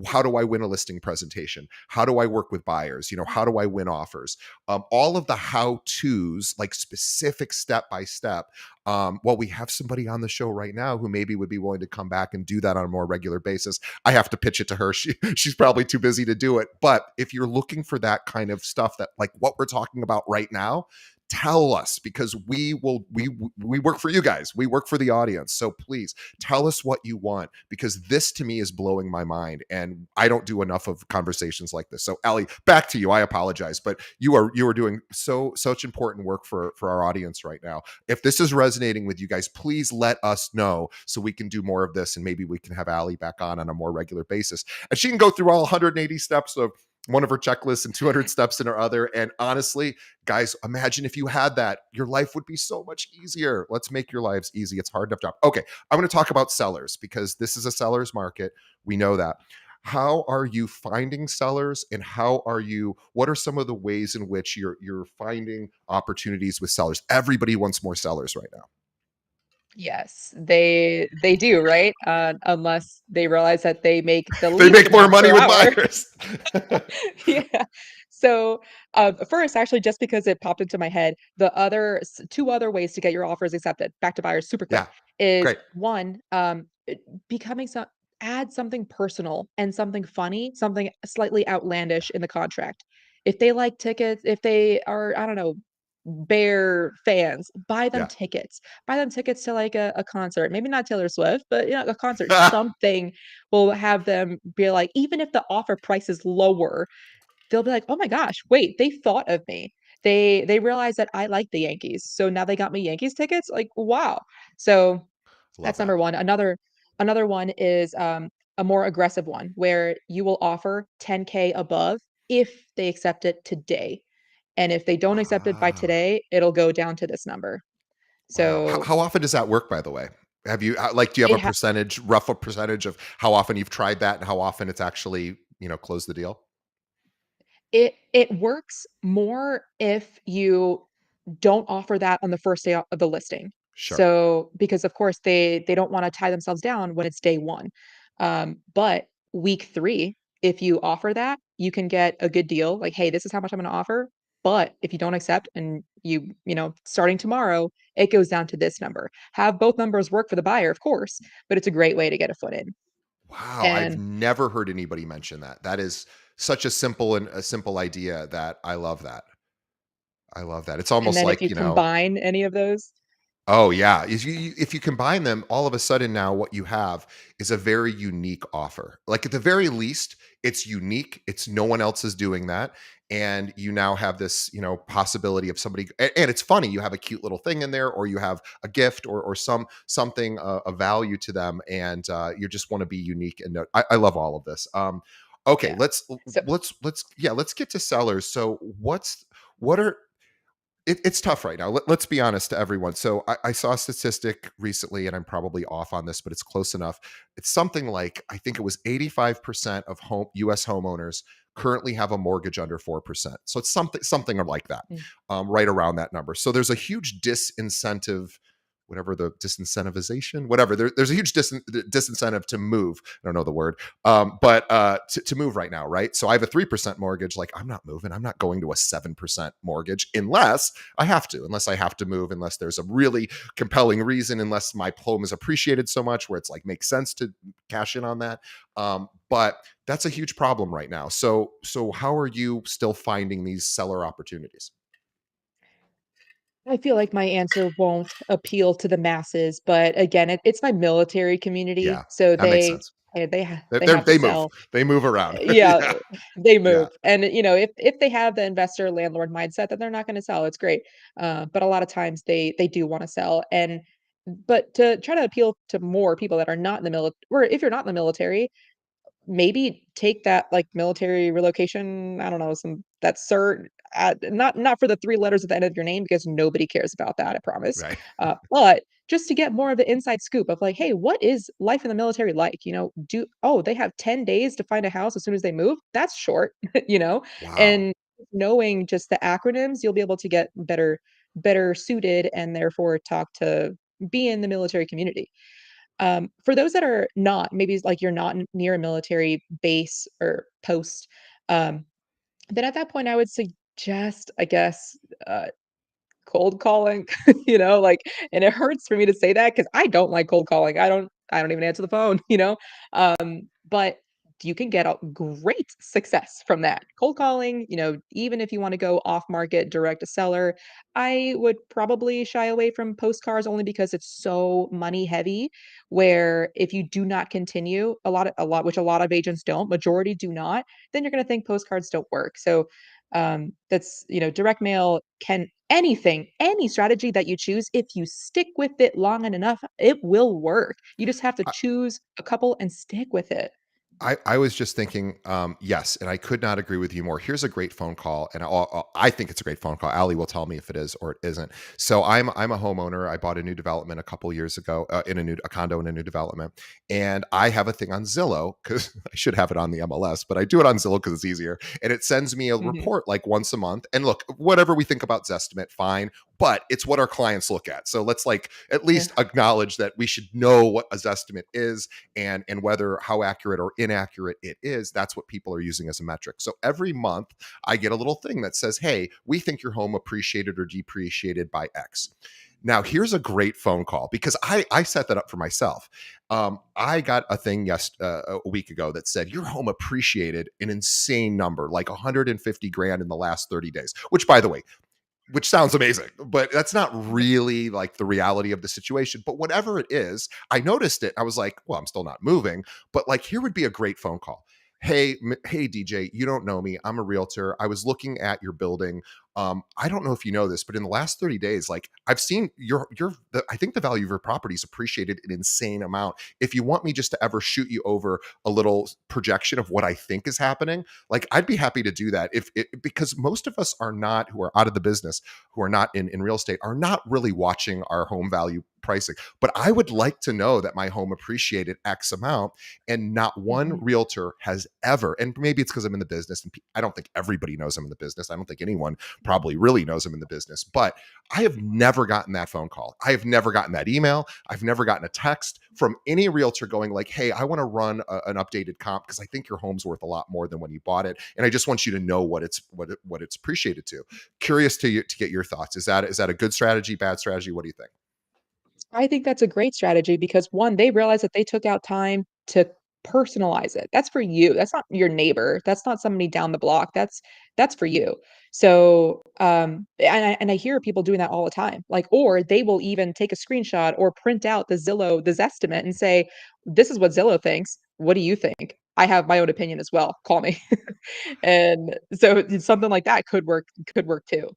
how do I win a listing presentation? How do I work with buyers? How do I win offers? All of the how to's, like specific step by step. Well, we have somebody on the show right now who maybe would be willing to come back and do that on a more regular basis. I have to pitch it to her. She's probably too busy to do it. But if you're looking for that kind of stuff, that like what we're talking about right now, tell us, because we work for you guys. We work for the audience. So please tell us what you want, because this to me is blowing my mind, and I don't do enough of conversations like this. So Allie, back to you. I apologize, but you are doing such important work for our audience right now. If this is resonating with you guys, please let us know so we can do more of this, and maybe we can have Allie back on a more regular basis, and she can go through all 180 steps of one of her checklists and 200 steps in her other. And honestly, guys, imagine if you had that, your life would be so much easier. Let's make your lives easy. It's a hard enough job. Okay, I'm going to talk about sellers, because this is a seller's market. We know that. How are you finding sellers, and what are some of the ways in which you're finding opportunities with sellers? Everybody wants more sellers right now. Yes, they do, right? Unless they realize that they make the They least make more amount money per with hour. buyers. Yeah. So, first, actually, just because it popped into my head, two other ways to get your offers accepted, back to buyers super quick, Yeah, is great. one, becoming some add something personal and something funny, something slightly outlandish in the contract. If they like tickets, if they are, I don't know, Bear fans, Yeah. buy them tickets to like a concert, maybe not Taylor Swift, but a concert, something will have them be like, even if the offer price is lower, they'll be like, "Oh my gosh, wait, they thought of me. They realized that I like the Yankees, so now they got me Yankees tickets." Like, wow. So Love that's that. number one. Another one is a more aggressive one where you will offer 10K above if they accept it today. And if they don't accept it by Ah. today, it'll go down to this number. Wow. How, So how often does that work, by the way? Have you like, do you have it a rough a percentage of how often you've tried that and how often it's actually, closed the deal? It works more if you don't offer that on the first day of the listing. Sure. So, because of course they don't wanna tie themselves down when it's day 1. But week 3, if you offer that, you can get a good deal, like, "Hey, this is how much I'm gonna offer, but if you don't accept and starting tomorrow, it goes down to this number." Have both numbers work for the buyer, of course, but it's a great way to get a foot in. Wow, I've And never heard anybody mention that. That is such a simple idea that I love that. I love that. It's and almost then if like, you combine any of those. oh yeah, if you combine them, all of a sudden now what you have is a very unique offer. Like at the very least, it's unique. It's no one else is doing that, and you now have this, possibility of somebody. And it's funny, you have a cute little thing in there, or you have a gift, or something of value to them, and you just want to be unique. And I love all of this. Okay, Yeah. So let's get to sellers. So what are it's tough right now. Let's be honest to everyone. So I saw a statistic recently, and I'm probably off on this, but it's close enough. It's something like I think it was 85% of U.S. homeowners currently have a mortgage under 4%. So it's something like that, mm, right around that number. So there's a huge disincentive, whatever the disincentivization, whatever. There's a huge disincentive to move. I don't know the word, but to move right now, right? So I have a 3% mortgage. Like I'm not moving. I'm not going to a 7% mortgage unless I have to move, unless there's a really compelling reason, unless my home is appreciated so much where it's like makes sense to cash in on that. But that's a huge problem right now. So how are you still finding these seller opportunities? I feel like my answer won't appeal to the masses, but again, it's my military community, Yeah, so that makes sense. they have to They move. sell. They move around. Yeah, Yeah, they yeah. move, and, if they have the investor landlord mindset, then they're not gonna sell, it's great, but a lot of times they do wanna sell, and but to try to appeal to more people that are not in the military, or if you're not in the military, maybe take that, like, military relocation, I don't know, some that cert, not for the 3 letters at the end of your name because nobody cares about that, I promise, Right. but just to get more of the inside scoop of, like, "Hey, what is life in the military like?" They have 10 days to find a house as soon as they move? That's short, you know? Wow. And knowing just the acronyms, you'll be able to get better suited and therefore talk to be in the military community. For those that are not, maybe it's like you're not near a military base or post, um, then at that point, I would suggest, I guess, uh, cold calling, like, and it hurts for me to say that because I don't like cold calling. I don't even answer the phone, but you can get a great success from that. Cold calling, even if you want to go off market direct to seller, I would probably shy away from postcards only because it's so money heavy, where if you do not continue, which a lot of agents don't, majority do not, then you're going to think postcards don't work. So direct mail can any strategy that you choose, if you stick with it long enough, it will work. You just have to choose a couple and stick with it. I was just thinking, yes, and I could not agree with you more. Here's a great phone call, and I think it's a great phone call. Allie will tell me if it is or it isn't. So I'm a homeowner. I bought a new development a couple years ago, in a condo in a new development, and I have a thing on Zillow because I should have it on the MLS, but I do it on Zillow because it's easier, and it sends me a Mhm. report like once a month. And look, whatever we think about Zestimate, fine, but it's what our clients look at. So let's like at Yeah. least acknowledge that we should know what a Zestimate is, and whether how accurate or inaccurate it is. That's what people are using as a metric. So every month I get a little thing that says, hey, we think your home appreciated or depreciated by X. Now here's a great phone call because I set that up for myself. I got a thing a week ago that said your home appreciated an insane number, like 150 grand in the last 30 days, which by the way, which sounds amazing, but that's not really like the reality of the situation. But whatever it is, I noticed it. I was like, well, I'm still not moving, but like here would be a great phone call. Hey, hey, DJ, you don't know me. I'm a realtor. I was looking at your building. I don't know if you know this, but in the last 30 days, like I've seen I think the value of your properties appreciated an insane amount. If you want me just to ever shoot you over a little projection of what I think is happening, like I'd be happy to do that if it, because most of us are not, who are out of the business, who are not in real estate, are not really watching our home value pricing. But I would like to know that my home appreciated X amount, and not one Mhm. realtor has ever, and maybe it's because I'm in the business and I don't think everybody knows I'm in the business. I don't think anyone probably really knows I'm in the business, but I have never gotten that phone call. I have never gotten that email. I've never gotten a text from any realtor going like, "Hey, I want to run an updated comp because I think your home's worth a lot more than when you bought it, and I just want you to know what it's appreciated to." Curious to get your thoughts. Is that a good strategy, bad strategy? What do you think? I think that's a great strategy because one, they realize that they took out time to personalize it. That's for you. That's not your neighbor. That's not somebody down the block. That's for you. So, and I hear people doing that all the time. Like, or they will even take a screenshot or print out the Zestimate and say, "This is what Zillow thinks. What do you think? I have my own opinion as well. Call me." And so something like that could work too.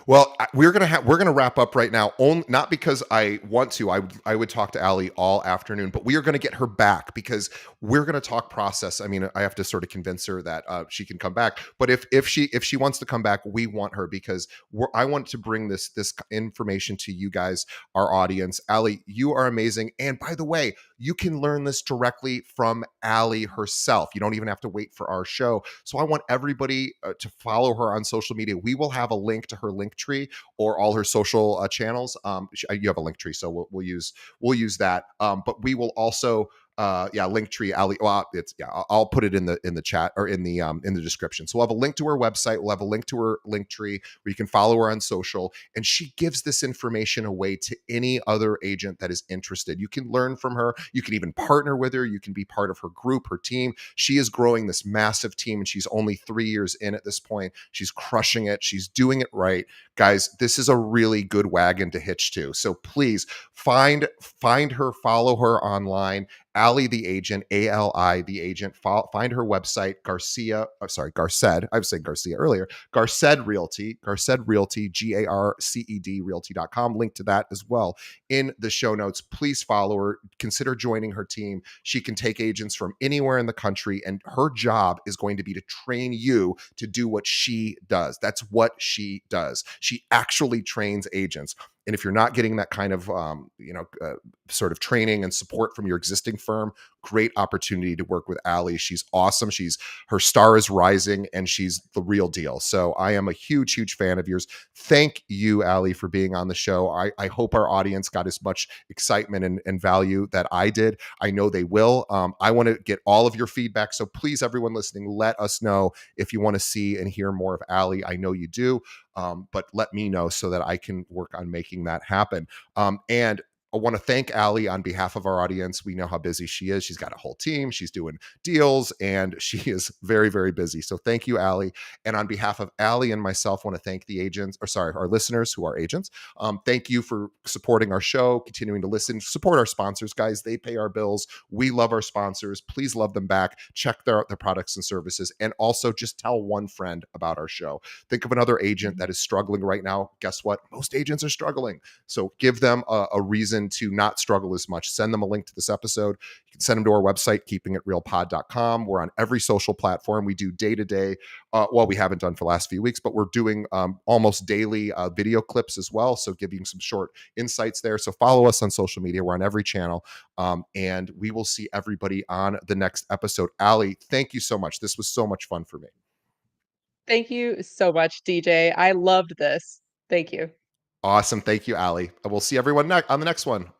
Well, we're gonna wrap up right now. Not because I want to. I would talk to Allie all afternoon, but we are going to get her back because we're going to talk process. I mean, I have to sort of convince her that she can come back. But if she wants to come back, we want her because I want to bring this information to you guys, our audience. Allie, you are amazing. And by the way, you can learn this directly from Allie herself. You don't even have to wait for our show. So I want everybody to follow her on social media. We will have a link to her link tree or all her social channels. You have a link tree, so we'll use that. But we will also yeah, link tree Ali. Well, it's yeah, I'll put it in the chat or in the description. So we'll have a link to her website. We'll have a link to her link tree where you can follow her on social. And she gives this information away to any other agent that is interested. You can learn from her. You can even partner with her. You can be part of her group, her team. She is growing this massive team, and she's only 3 years in at this point. She's crushing it. She's doing it right, guys. This is a really good wagon to hitch to. So please find her, follow her online. Ali the agent, Ali the agent. Find her website, Garcia. Oh, sorry, Garced. I was saying Garcia earlier. Garced Realty, Garced Realty, GARCED Realty.com. Link to that as well in the show notes. Please follow her. Consider joining her team. She can take agents from anywhere in the country, and her job is going to be to train you to do what she does. That's what she does. She actually trains agents. And if you're not getting that kind of sort of training and support from your existing firm, great opportunity to work with Ali. She's awesome. Her star is rising, and she's the real deal. So I am a huge fan of yours. Thank you, Ali, for being on the show. I hope our audience got as much excitement and value that I did. I know they will. I want to get all of your feedback. So please, everyone listening, let us know if you want to see and hear more of Ali. I know you do. But let me know so that I can work on making that happen. And I want to thank Ali on behalf of our audience. We know how busy she is. She's got a whole team. She's doing deals, and she is very busy. So thank you, Ali. And on behalf of Ali and myself, I want to thank the agents, or sorry, our listeners who are agents. Thank you for supporting our show, continuing to listen, support our sponsors, guys. They pay our bills. We love our sponsors. Please love them back. Check their products and services, and also just tell one friend about our show. Think of another agent Mhm. that is struggling right now. Guess what? Most agents are struggling. So give them a reason to not struggle as much. Send them a link to this episode. You can send them to our website, keepingitrealpod.com. We're on every social platform. We do day to day. Well, we haven't done for the last few weeks, but we're doing almost daily video clips as well. So giving some short insights there. So follow us on social media. We're on every channel. And we will see everybody on the next episode. Ali, thank you so much. This was so much fun for me. Thank you so much, DJ. I loved this. Thank you. Awesome. Thank you, Ali. We'll see everyone on the next one.